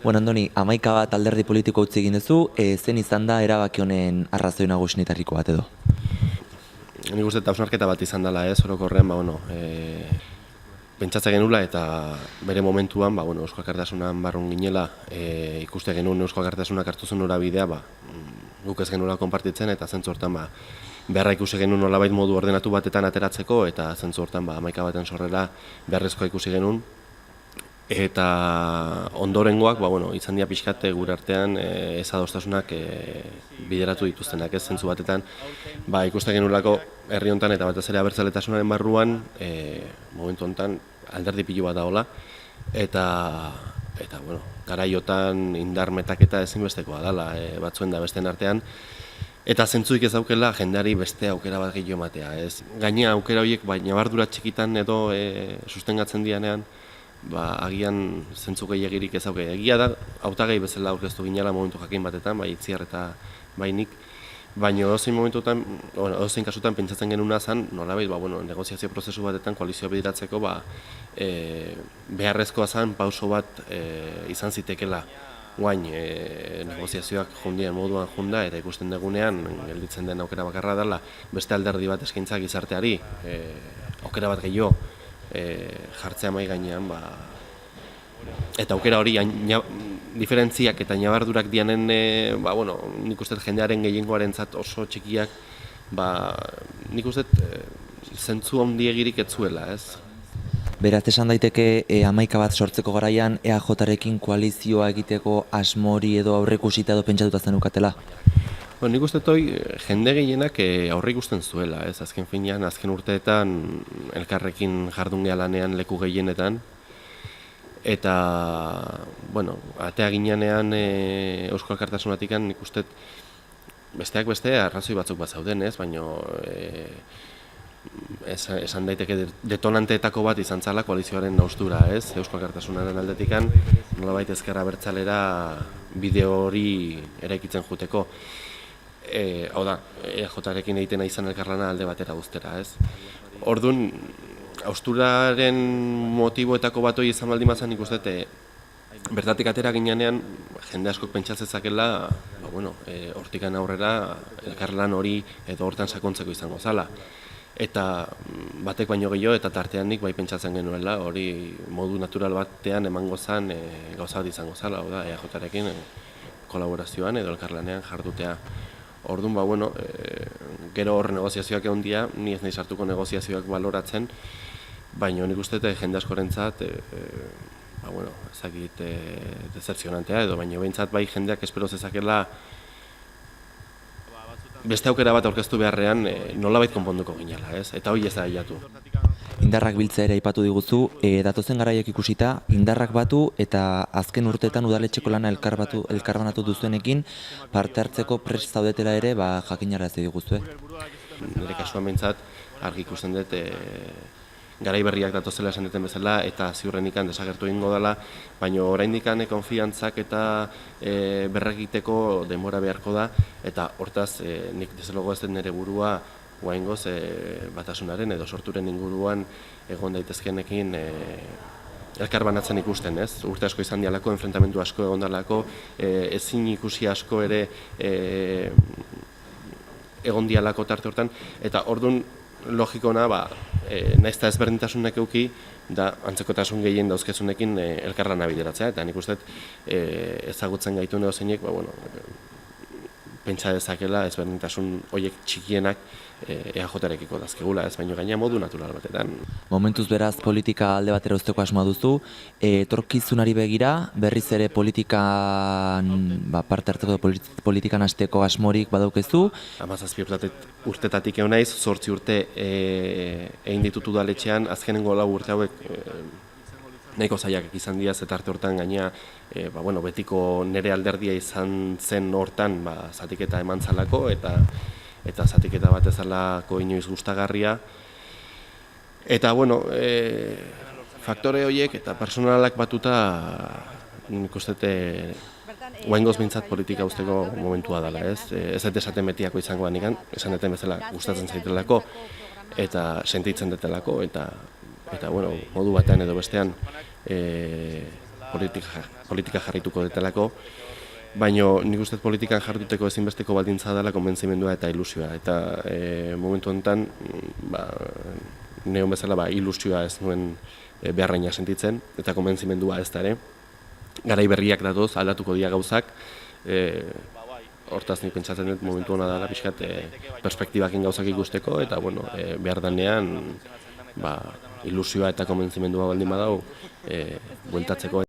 Bueno, Andoni, 11 bat alderdi politiko utzi egin duzu, zen izan da erabaki honen arrazoi nagusienetariko bat edo? Nik uste hausnarketa bat izan dela, orokorrean, pentsatzen genula eta bere momentuan, Eusko Alkartasunan barrun ginela, ikuste genuen Eusko Alkartasunak hartu zuen norabidea, guk ez genula konpartitzen eta zentzu hortan beharra ikusi genuen nolabait modu ordenatu batetan ateratzeko eta zentzu hortan 11 baten sorrera beharrezkoa ikusi genuen. Eta ondorengoak, izan dira pixkat gure artean ezadostasunak bideratu dituztenak, ez zentzu batetan. Ikuste genulako herri honetan eta batez ere abertzaletasunaren barruan, momentu honetan alderdi pilo bat dagoela. Eta garaiotan indar metaketa ezinbestekoa dela batzuen da besteen artean. Eta zentzuik ez daukela jendeari beste aukera bat gehiago ematea. Gainea aukera horiek nabardura txikitan edo sustengatzen dianean, agian zentzu gehiagirik ez dauke. Egia da, hautagai bezala aurkeztu ginela momentu jakin batetan, Itziar eta nik. Baina edozein kasutan pentsatzen genuna zen, nolabait, negoziazio prozesu batetan koalizioa bideratzeko beharrezkoa zen pauso bat izan zitekela. Guain, negoziazioak jundien moduan junda eta ikusten dugunean gelditzen den aukera bakarra dela beste alderdi bat eskaintzak gizarteari aukera bat gehiago jartzea mahai gainean, eta aukera hori diferentziak eta nabardurak dianen, nik uste jendearen gehiengoarentzat oso txikiak, nik uste zentzu handiegirik ez zuela, ez? Beraz, esan daiteke 11 bat sortzeko garaian EAJarekin koalizioa egiteko asmori edo aurreikusita edo pentsatuta zenukatela? Nik uste jende gehienak aurre ikusten zuela, ez? Azken finean, azken urteetan elkarrekin jardun geha lanean leku gehienetan. Eta, atea ginean Eusko Alkartasunatik nik uste besteak beste arrazoi batzuk bat zauden, ez? Baina esan daiteke detonanteetako bat izan zala koalizioaren haustura, ez? Eusko Alkartasunaren aldetik nolabait ezker abertzalera bideo hori eraikitzen juteko. Hau da, EAJarekin egiten izan elkarlana alde batera guztera, ez? Orduan, hausturaren motiboetako bat hori izan baldin bazan nik uste, bertatik atera ginean jende askok pentsatzezakela, hortikan aurrera elkarlan hori edo hortan sakontzeko izango zala. Eta batek baino gehiago eta tartean nik pentsatzen genuela, hori modu natural batean emango zen gauza bat izango zala, hau da, EAJarekin kolaborazioan edo elkarlanean jardutea. Orduan, gero hor negoziazioak egon dira, ni ez nahi sartuko negoziazioak baloratzen, baina nik uste jende askorentzat, ezakit dezepzionantea edo, baina behintzat jendeak espero zezakela beste aukera bat aurkeztu beharrean nolabait konponduko ginela, ez? Eta hori ez da hilatu. Indarrak biltzea ere aipatu diguzu, datozen garaiak ikusita, indarrak batu eta azken urteetan udaletxeko lana elkarbanatu duzuenekin parte hartzeko prest zaudetela ere jakinarazi diguzue. Nire kasuan behintzat argi ikusten dut garai berriak datozela esan duten bezala eta ziurrenikan desagertu egingo dela, baina oraindik konfiantzak eta berregiteko denbora beharko da eta hortaz nik deslogo ez den nire burua guaingoz batasunaren edo sorturen inguruan egon daitezkenekin elkarbanatzen ikusten, ez? Urte asko izan dialako, enfrentamendu asko egon dalako, ezin ikusi asko ere egon dialako tarte hortan, eta orduan logikona, nahiz eta ezberdintasunak eduki, da antzekotasun gehien dauzkezunekin elkarlana bideratzea, eta nik uste ezagutzen gaitu neozeinek, pentsa dezakela ezberdintasun horiek txikienak EAJarekiko dazkegula, ez baino gaina modu natural batetan. Momentuz beraz politika alde batera uzteko asmoa duzu, etorkizunari begira, berriz ere politikan parte hartzeko politikan hasteko asmorik badaukezu? 17 urtetatik egon naiz, 8 urte egin ditut udaletxean, azkenengo 4 urte hauek nahiko zailak izan dira, eta arte hortan gaina betiko nire alderdia izan zen hortan zatiketa eman zalako eta zatiketa bat ezalako inoiz gustagarria. Eta faktore horiek eta personalak batuta nik uste guaingoz bintzat politika usteko momentua dela, ez? Ez dut esaten betiako izango da esan duten bezala gustatzen zaitelako eta sentitzen dutelako eta modu batean edo bestean politika jarrituko detelako, baina nik uste politikan jarduteko ezinbesteko baldintza dela konbentzimendua eta ilusioa. Eta momentu honetan, neon bezala ilusioa ez nuen beharraina sentitzen, eta konbentzimendua ez da ere. Garai berriak datoz, aldatuko dira gauzak, hortaz nik pentsatzen dut momentu hona dela pixkat perspektibakin gauzak ikusteko, eta behar danean ilusioa eta konbentzimendua baldin badau bueltatzeko.